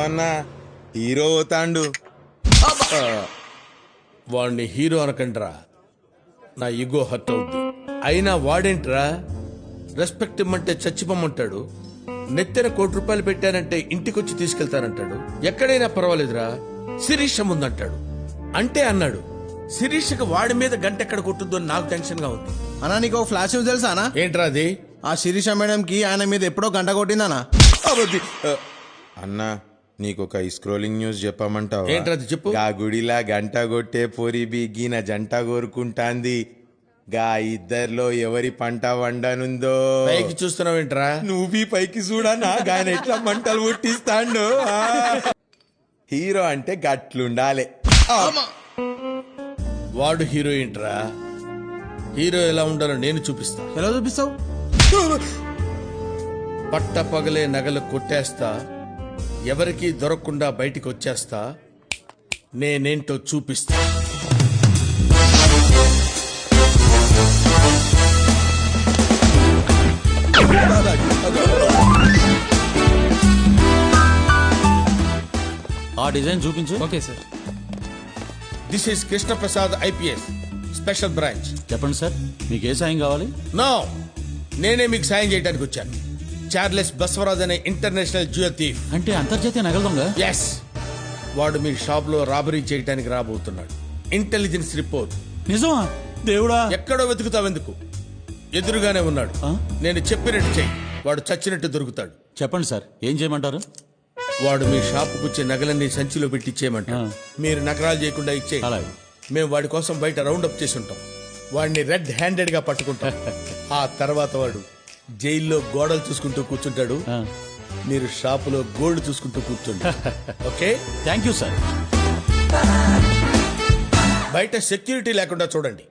అన్నా హీరో అవుతాండు. వాడిని హీరో అనకండ్రా, నా ఈగో హర్ట్ అవుద్ది. అయినా వాడేంట్రా రెస్పెక్ట్ ఇమ్మంటే చచ్చిపోమంటాడు, నెత్తెన ₹1,00,00,000 పెట్టానంటే ఇంటికొచ్చి తీసుకెళ్తానంటాడు. ఎక్కడైనా పర్వాలేదురా శిరీష ముందంటాడు. అంటే అన్నాడు శిరీషకి వాడి మీద గంట ఎక్కడ కొట్టుద్దో నాకు టెన్షన్ గా ఉంది. అన్నా నీకు ఫ్లాష్ న్యూస్ తెలుసా అన్నా? ఏంట్రా అది? ఆ శిరీష మేడం కి ఆయన మీద ఎప్పుడో గంట కొట్టిందనా? అన్నా నీకొక స్క్రోలింగ్ న్యూస్ చెప్పమంటావా? ఏంట్రా అది చెప్పు. గా గుడిలా గంట కొట్టే పోరి బిగిన జంట కోరుకుంటాంది. గా ఇద్దర్లో ఎవరి పంట వండనుందో. పైకి చూస్తున్నావేంట్రా? నువ్వు పైకి చూడనా గాయన ఎట్లా మంటలు పుట్టిస్తాండు. హీరో అంటే గట్లుండాలి. వాడు హీరోయిన్ రా. హీరో ఎలా ఉండాలో నేను చూపిస్తా. ఎలా చూపిస్తావు? పట్ట పగలే నగలు కొట్టేస్తా, ఎవరికీ దొరకకుండా బయటికి వచ్చేస్తా, నేనేంటో చూపిస్తా. ఆ డిజైన్ చూపించు. Okay sir. This is Krishnaprasad IPS special branch. చెప్పండి సార్, మీకు ఏ సాయం కావాలి? నో, నేనే మీకు సాయం చేయడానికి వచ్చాను. చార్లెస్ బస్వరాజ్ అనే ఇంటర్నేషనల్ జ్యువెల్ థీఫ్. అంటే అంతర్జాతీయ నగల దొంగ? ఎస్, వాడు మీ షాప్ లో రాబరీ చేయడానికి రాబోతున్నాడు. Intelligence report. నిజమా? దేవుడా! ఎక్కడో వెతుకుతావెందుకు, ఎదురుగానే ఉన్నాడు. నేను చెప్పినట్టు చెయ్యి, వాడు చచ్చినట్టు దొరుకుతాడు. చెప్పండి సార్, ఏం చేయమంటారు? వాడు మీ షాపుకు వచ్చే నగలన్నీ సంచిలో పెట్టి ఇచ్చేయమంటాడు. మీరు నగరాలు చేయకుండా ఇచ్చే. అలాగే. మేము వాడి కోసం బయట రౌండ్ అప్ చేసి ఉంటాం. వాడిని రెడ్ హ్యాండెడ్ గా పట్టుకుంటాం. ఆ తర్వాత వాడు జైల్లో గోడలు చూసుకుంటూ కూర్చుంటాడు, మీరు షాపులో గోల్డ్ చూసుకుంటూ కూర్చుంటాడు. Okay, thank you sir. బయట సెక్యూరిటీ లేకుండా చూడండి.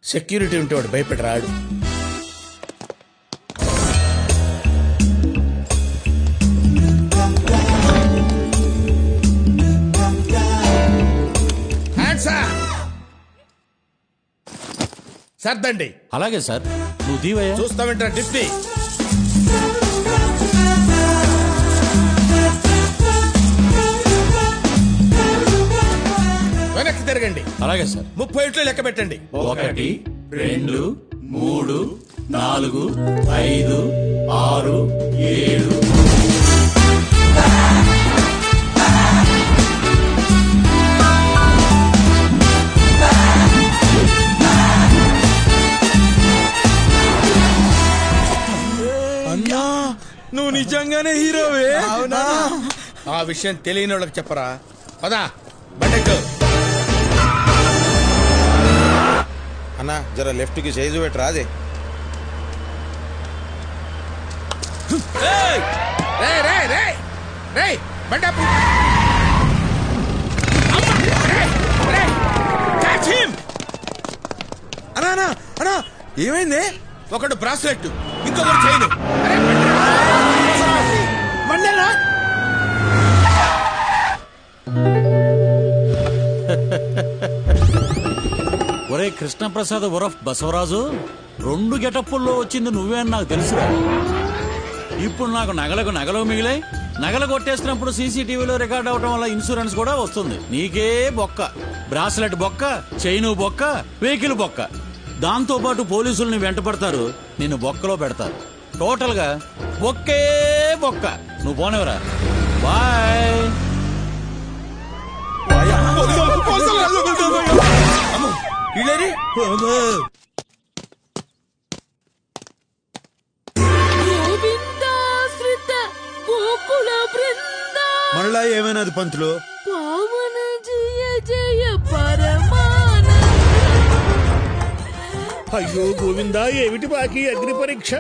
సెక్యూరిటీ ఉంటే వాడు భయపడి రాడు. సర్దండి. అలాగే సార్, నువ్వు దీవయ్యా. చూస్తామంటారా డిస్నీ? వెనక్కి తిరగండి. అలాగే సార్. 30 ఇట్లు లెక్క పెట్టండి. 1 2 3 4 5 6 7. అన్నా నువ్వు నిజంగానే హీరోవే? అవునా? ఆ విషయం తెలియని వాళ్ళకి చెప్పరా. పదా బట్టెక్కు. అన్నా జర లెఫ్ట్ కి సైజు పెట్టరా. అదే అన్నా అన్నా ఏమైంది? ఒకడు బ్రాస్లెట్, ఇంకొకటి చైన్. ఒరే కృష్ణప్రసాద్ ఉరఫ్ బసవరాజు, 2 గెటప్పుల్లో వచ్చింది నువ్వే అని నాకు తెలుసురా. ఇప్పుడు నాకు నగలు మిగిలే. నగలు కొట్టేసినప్పుడు సీసీటీవీలో రికార్డ్ అవడం వల్ల ఇన్సూరెన్స్ కూడా వస్తుంది. నీకే బొక్క. బ్రాస్లెట్ బొక్క, చైను బొక్క, వెహికల్ బొక్క. దాంతో పాటు పోలీసుల్ని వెంట పడతారు, నిన్ను బొక్కలో పెడతారు. టోటల్ గా బొక్కే బొక్క. నువ్వు పోనేవరా. బాయ్. మళ్ళా ఏమైనది పంతులు? అయ్యో గోవిందా, ఏమిటి బాకీ అగ్ని పరీక్ష?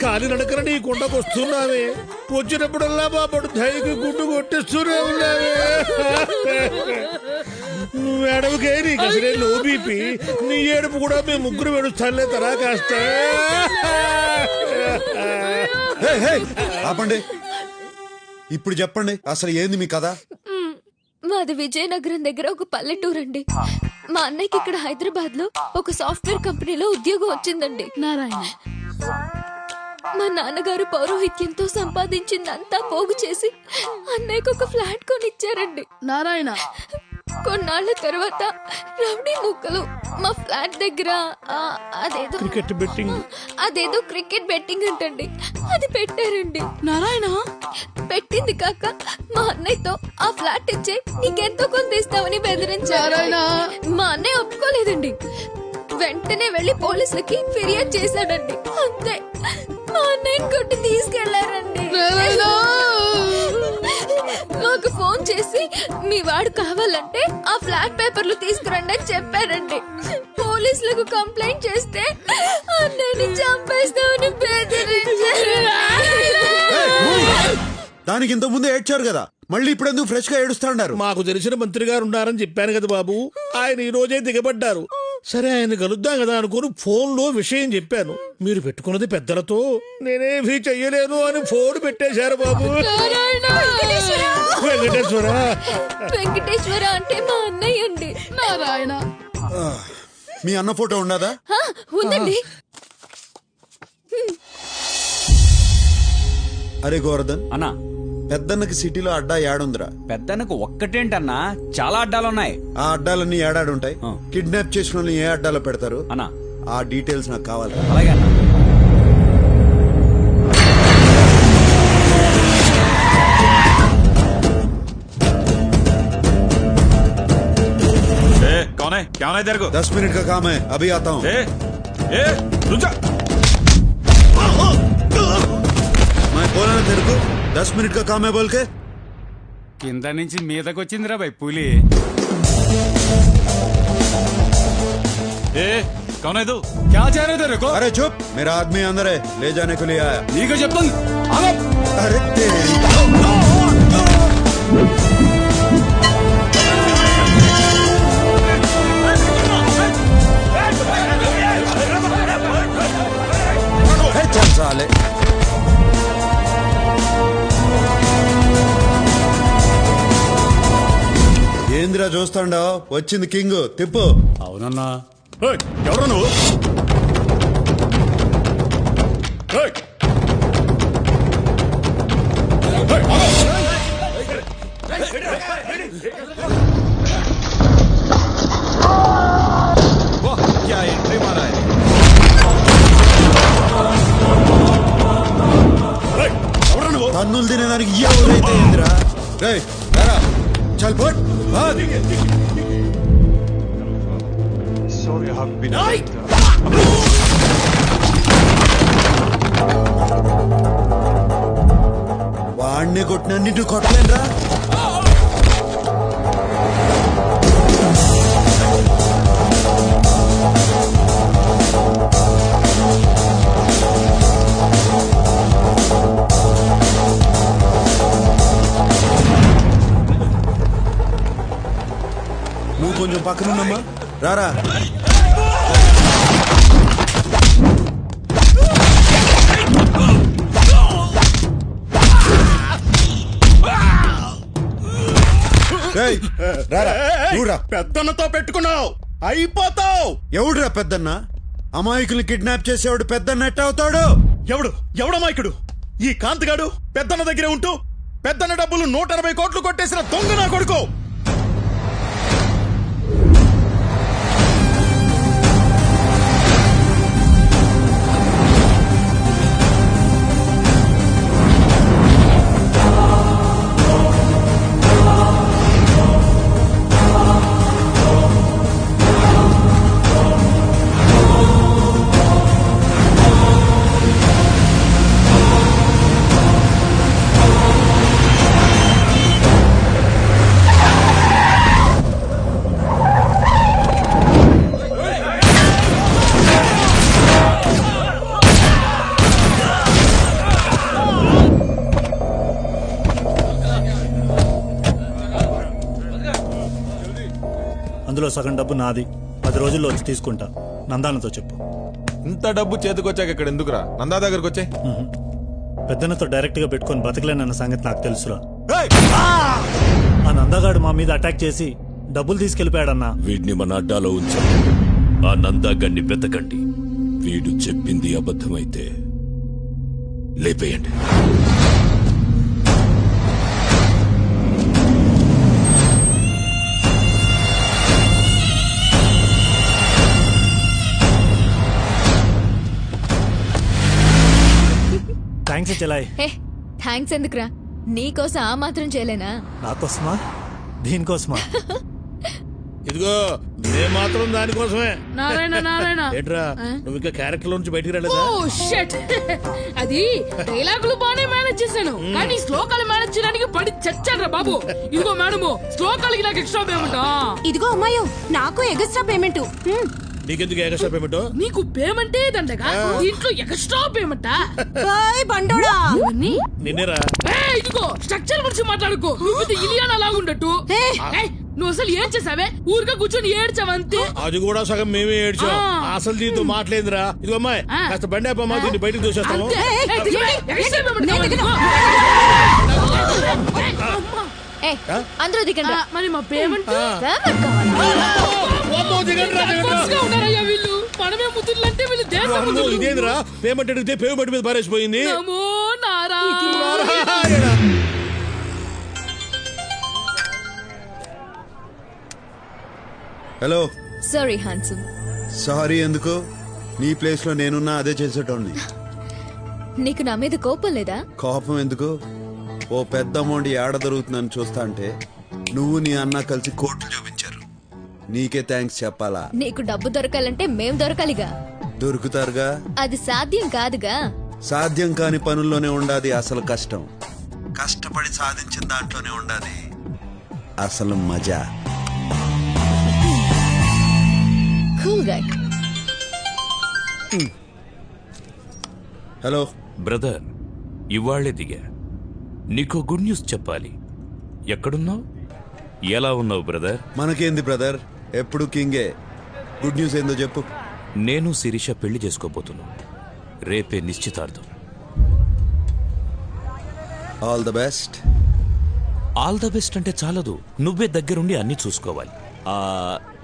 కాలి నడకన నీ కొండకొస్తున్నావే, వచ్చినప్పుడల్లా మా పడుతాయికి గుడ్డు కొట్టిస్తూనే ఉన్నావే. నువ్వు ఏడవకే, నీకు అసలే లో బీపీ. నీ ఏడుపు కూడా మేము ముగ్గురు ఏడుస్తానులే తరా కాస్త. ఆపండి. ఇప్పుడు చెప్పండి, అసలు ఏంది మీ కథ? మాది విజయనగరం దగ్గర ఒక పల్లెటూరు అండి. మా అన్నయ్యకి ఇక్కడ హైదరాబాద్ లో ఒక సాఫ్ట్వేర్ కంపెనీలో ఉద్యోగం వచ్చిందండి. నారాయణ, మా నాన్నగారు పౌరోహిత్యంతో సంపాదించిందంతా పోగు చేసి అన్నయ్యకు ఒక ఫ్లాట్ కొనిచ్చారండి. నారాయణ కొన్నాళ్ళ తర్వాత రౌడీ ముక్కలు మా ఫ్లాట్ దగ్గర అదేదో క్రికెట్ బెట్టింగ్ అంటండి, అది పెట్టారండి. నారాయణ పెట్టింది కాక మా అన్నయ్యతో ఆ ఫ్లాట్ ఇచ్చే నీకెంతో కొంత ఇస్తామని బెదిరించారు. మా అన్నయ్య ఒప్పుకోలేదండి. వెంటనే వెళ్లి పోలీసులకి ఫిర్యాదు చేశాడండి. అంతే, మా అన్నయ్యని కొట్టి తీసుకెళ్లారండి. మాకు ఫోన్ చేసి మీ వాడు కావాలంటే ఆ ఫ్లాట్ పేపర్లు తీసుకురండి అని చెప్పారండి. పోలీసులకు కంప్లైంట్ చేస్తే అన్నయ్యని చంపేస్తామని బెదిరించారు. దానికి ఇంత ముందు ఏడ్చారు కదా, మళ్ళీ ఇప్పుడు ఎందుకు ఫ్రెష్ గా ఏడుస్తా ఉన్నారు? మాకు తెలిసిన మంత్రి గారు ఉన్నారని చెప్పాను కదా బాబు, ఆయన ఈ రోజే దిగబడ్డారు. సరే ఆయన కలుద్దాం కదా అనుకుని ఫోన్ లో విషయం చెప్పాను. మీరు పెట్టుకున్నది పెద్దలతో, నేనేమీ చెయ్యలేను అని ఫోన్ పెట్టేశారు బాబు. వెంకటేశ్వర వెంకటేశ్వర అంటే మా అన్నయ్య అండి. నారాయణ మీ అన్న ఫోటో ఉండదా? ఉందండి. అరే గోవర్ధన్, అన్నా పెద్దన్నకి సిటీలో అడ్డా ఏడుందిరా? పెద్దనకు ఒక్కటేంటన్నా, చాలా అడ్డాలున్నాయి. ఆ అడ్డాలన్నీ ఏడాడుంటాయి. ఆ. కిడ్నాప్ చేసిన వాళ్ళని ఏ అడ్డాలో పెడతారు? అన్నా ఆ డీటెయిల్స్ నాకు కావాలి. అలాగే అన్నా. कौन है? क्या होना है तेरे को? 10 मिनट का काम है, अभी आता हूँ. रुक जा. मैं बोला ना तेरे को 10 मिनट का काम है बोल के. కింద నుంచి మీదకి వచ్చిందిరా భయ్ పులి. कौन है तू? क्या चाह रहे तेरे को? अरे चुप, मेरा आदमी अंदर है, ले जाने के लिए आया. నీకు చెప్తాను. अरे तेरी चल साले. ఏంద్రా చూస్తాండావు? వచ్చింది కింగ్, తిప్పు. అవునన్నా. ఎవరు నువ్వు? क्या एंट्री मारा है? తన్నులు తినేదానికి ఎవరైతే ఏంద్రా? రేయ్ రారా, చల్ పోట్. వాడిని కొట్టిన నిన్ను కొట్టలేనురా. నువ్వు కొంచెం పక్కనున్నమ్మా, రారా. రేయ్, రారా, నువ్వురా. పెద్దన్నతో పెట్టుకున్నావు, అయిపోతావు. ఎవడురా పెద్దన్న? అమాయకుల్ని కిడ్నాప్ చేసేవాడు పెద్దన్న ఎట్ట అవుతాడు? ఎవడమాయకుడు? ఈ కాంతిగాడు పెద్దన్న దగ్గరే ఉంటూ పెద్దన్న డబ్బులు 180 కోట్లు కొట్టేసిన దొంగ నా కొడుకు. అందులో సగం డబ్బు నాది, 10 రోజుల్లో వచ్చి తీసుకుంటా. నందానతో చెప్పు. ఇంత డబ్బు చేతికొచ్చాక ఇక్కడ ఎందుకురా? నందా దగ్గరకు వచ్చే. పెద్దనతో డైరెక్ట్ గా పెట్టుకొని బతకలేనన్న సంగతి నాకు తెలుసురా. ఆ నందాగాడు మా మీద అటాక్ చేసి డబ్బులు తీసుకెళ్లిపోయాడన్నా. వీడిని మన అడ్డాలో ఉంచండి. ఆ నందాగన్ని వెతకండి. వీడు చెప్పింది అబద్ధమైతే లేపేయండి. థ్యాంక్స్ చెలాయ్. హే థ్యాంక్స్ ఎందుకురా, నీకోసం ఆ మాత్రం చేయలేనా? నాకోసమా దీనికోసమా? ఇదిగో నేను మాత్రం దానికోసమే. నారాయణ నారాయణ ఏంట్రా నువ్వు ఇంకా క్యారెక్టర్ నుంచి బయటికి రాలేదా? ఓ షట్ అది డైలాగులు బానే మేనేజ్ చేశాను కానీ శ్లోకాలు మేనేజ్ చేయడానికి పడి చచ్చాడ్రా బాబు. ఇదిగో మేడము శ్లోకాలకి నాకు ఎక్స్ట్రా పేమెంట్. ఇదిగో అమ్మాయో నాకు ఎగస్ట్రా పేమెంట్. నీకెందుకు ఎక్స్ట్రా పేమెంట్? నీకు పేమెంటే దండగా దీంట్లో ఎక్స్ట్రా పేమెంటా? బాయ్ బండోడా. నిన్నేరా? ఇదిగో స్ట్రక్చర్ గురించి మాట్లాడుకో. నువ్వు ఇలియానా లాగుండట్టు. నువ్వు అసలు ఏం చేసావే? ఊరిగా కూర్చొని ఏడ్చావంతే. అది కూడా సగం మేమే ఏడ్చాం. అసలు దీంతో మాట్లాడిందిరా. ఇదిగో అమ్మాయి కాస్త బండి ఆపమ్మా, దీన్ని బయటకు దూసేస్తాము. అందరూ దిగండి. మరి మా పేమెంట్ ఉన్నారయ్యా వీళ్ళు. మనమే ముద్దులంటే వీళ్ళు దేశం. ఇదేంద్రా పేమెంట్ అడిగితే పేమెంట్ మీద పారేసిపోయింది. నమో Narayana. Hello. Sorry handsome. Sorry ఎందుకు? నీ ప్లేస్ లో నేనున్నా అదే చేసేటోడిని. నీకు నా మీద కోపం లేదా? కోపం ఎందుకు? ఓ పెద్ద అమౌంట్ ఏడ దొరుకుతుందని చూస్తా అంటే నువ్వు నీ అన్న కలిసి కోర్టు చూపించారు. నీకే థ్యాంక్స్ చెప్పాలా? నీకు డబ్బు దొరకాలంటే మేం దొరకాలిగా. దొరుకుతారుగా. అది సాధ్యం కాదుగా. సాధ్యం కాని పనుల్లోనే ఉండాది అసలు కష్టం. కష్టపడి సాధించిన దాంట్లోనే ఉండాది అసలు మజా. Cool guy. హలో బ్రదర్, ఇవాళ్లే దిగా. నీకో గుడ్ న్యూస్ చెప్పాలి. ఎక్కడున్నావు? ఎలా ఉన్నావు బ్రదర్? మనకేంది బ్రదర్, ఎప్పుడు కింగే. గుడ్ న్యూస్ ఏందో చెప్పు. నేను శిరీష పెళ్లి చేసుకోబోతున్నా. రేపే నిశ్చితార్థం. All the best. All the best అంటే చాలదు, నువ్వే దగ్గరుండి అన్ని చూసుకోవాలి.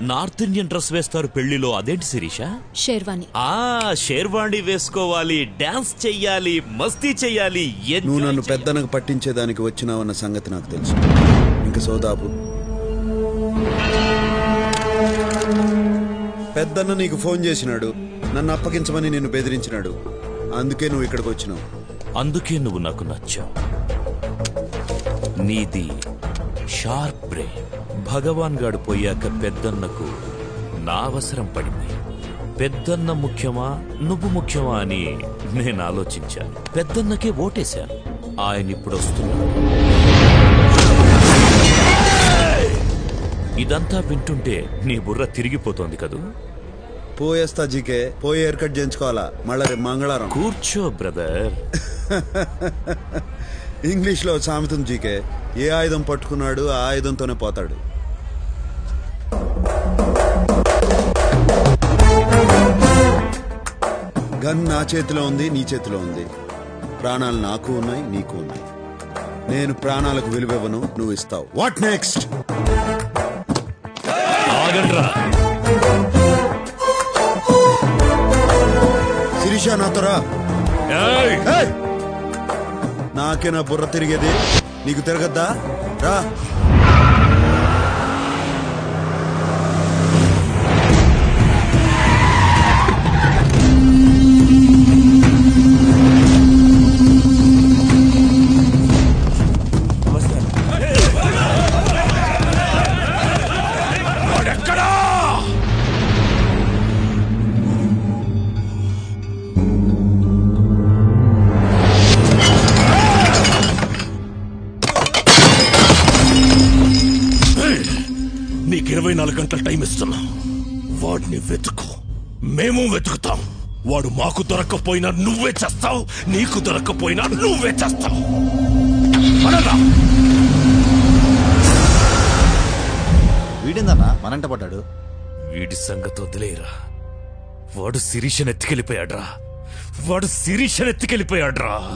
నార్త్ ఇండియన్ డ్రెస్ వేస్తారు పెళ్లిలో, అదేంటి శిరీష? షేర్వాణి. షేర్వాణి వేసుకోవాలి, డాన్స్ చెయ్యాలి, మస్తీ చెయ్యాలి. నువ్వు నన్ను పెద్దనకు పట్టించేదానికి వచ్చినావన్న సంగతి నాకు తెలుసు. ఇంకా సోదాపు. పెద్దన్న నీకు ఫోన్ చేసినాడు, నన్ను అప్పగించమని నిన్ను బెదిరించినాడు. అందుకే నువ్వు ఇక్కడికి వచ్చినావు. అందుకే నువ్వు నాకు నచ్చావు. నీది షార్ప్ బ్రెయిన్. భగవాన్ గాడు పోయాక పెద్దన్నకు నా అవసరం పడింది. పెద్దన్న ముఖ్యమా నువ్వు ముఖ్యమా అని నేను ఆలోచించాను. పెద్దన్నకే ఓటేశాను. ఆయన ఇప్పుడు వస్తున్నాడు. ఇదంతా వింటుంటే నీ బుర్ర తిరిగిపోతోంది కదూ? పోయేస్తా జీకే. పోయి హెయిర్ కట్ చేయించుకోవాలా మళ్ళా రేపు మంగళవారం. కూర్చో బ్రదర్. ఇంగ్లీష్ లో సామెతం జీకే, ఏ ఆయుధం పట్టుకున్నాడు ఆ ఆయుధంతోనే పోతాడు. గన్ నా చేతిలో ఉంది, నీ చేతిలో ఉంది. ప్రాణాలు నాకు ఉన్నాయి, నీకు ఉన్నాయి. నేను ప్రాణాలకు విలువివ్వను, నువ్వు ఇస్తావు. What next? శిరీష నాతో రా. నాకే నా బుర్ర తిరిగేది, నీకు తిరగద్దా? రా. నీకు 24 గంటల టైం ఇస్తున్నా. వాడిని వెతుకు, మేము వెతుకుతాం. వాడు మాకు దొరక్కపోయినా నువ్వే చేస్తావు, నీకు దొరక్కపోయినా నువ్వే చేస్తావు. వీడిందన్నా మనంట పడ్డాడు. వీడి సంగతి వదిలేరా. వాడు శిరీషను ఎత్తుకెళ్ళిపోయాడ్రా.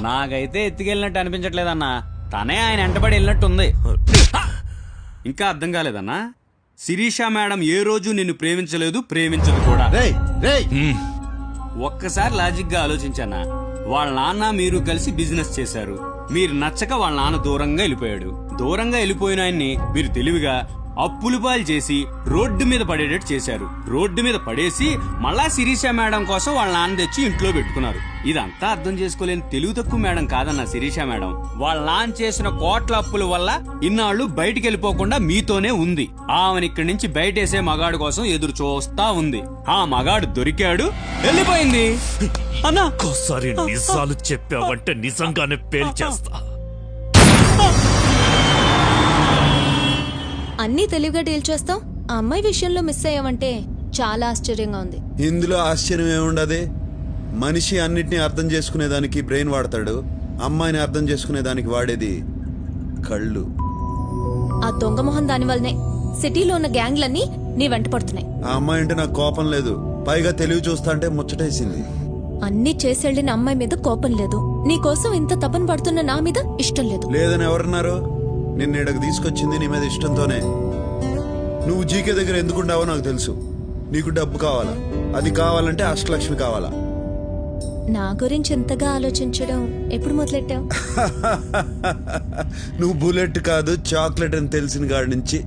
నాకైతే ఎత్తుకెళ్ళినట్టు అనిపించట్లేదన్నా. తనే ఆయన వెంటబడి వెళ్ళినట్టుంది. ఇంకా అర్థం కాలేదన్నా? శిరీష మేడం ఏ రోజు నిన్ను ప్రేమించలేదు, ప్రేమించదు కూడా. ఒక్కసారి లాజిక్ గా ఆలోచించానా? వాళ్ళ నాన్న మీరు కలిసి బిజినెస్ చేశారు. మీరు నచ్చక వాళ్ళ నాన్న దూరంగా వెళ్ళిపోయాడు. దూరంగా వెళ్ళిపోయిన ఆయన్ని మీరు తెలివిగా అప్పులు పాలు చేసి రోడ్డు మీద పడేటట్టు చేశారు. రోడ్డు మీద పడేసి మళ్ళా శిరీష మేడం కోసం వాళ్ళ నాన్న తెచ్చి ఇంట్లో పెట్టుకున్నారు. ఇదంతా అర్థం చేసుకోలేని తెలుగు తక్కువ మేడం కాదన్న శిరీష మేడం. వాళ్ళ నాన్న చేసిన కోట్ల అప్పుల వల్ల ఇన్నాళ్ళు బయటికి వెళ్ళిపోకుండా మీతోనే ఉంది. ఆమెను ఇక్కడి నుంచి బయటేసే మగాడు కోసం ఎదురు చూస్తా ఉంది. ఆ మగాడు దొరికాడు, వెళ్ళిపోయింది. అన్నా ఒక్కోసారి నిజాలు చెప్పావంటే నిజంగానే పేల్చేస్తా. అన్నీ తెలివిగా డీల్ చేస్తాం. ఆ అమ్మాయి విషయంలో మిస్ అయ్యావంటే చాలా ఆశ్చర్యంగా ఉంది. ఇందులో ఆశ్చర్యం ఏముండదు. మనిషి అన్నిటినీ అర్థం చేసుకునేదానికి బ్రెయిన్ వాడతాడు, అమ్మాయిని అర్థం చేసుకునేదానికి వాడేది కళ్ళు. ఆ దొంగ మొహం దాని వల్లనే సిటీలో ఉన్న గ్యాంగ్లన్నీ నీ వెంట పడుతున్నాయి. ఆ అమ్మాయి అంటే నాకు కోపం లేదు, పైగా తెలివి చూస్తా అంటే ముచ్చటేసింది. అన్ని చేసెళ్లిన అమ్మాయి మీద కోపం లేదు, నీ కోసం ఇంత తపన పడుతున్న నా మీద ఇష్టం లేదు. లేదని ఎవరన్నారు? నిన్న ఇక్కడికి తీసుకొచ్చింది నీ మీద ఇష్టంతోనే. నువ్వు జీకే దగ్గర ఎందుకుంటావో నాకు తెలుసు. నీకు డబ్బు కావాలా? అది కావాలంటే అష్టలక్ష్మి కావాలా? నా గురించి ఎంతగా ఆలోచించడం ఎప్పుడు మొదలెట్టావు? నువ్వు బుల్లెట్ కాదు చాక్లెట్ అని తెలిసిన కాడి నుంచి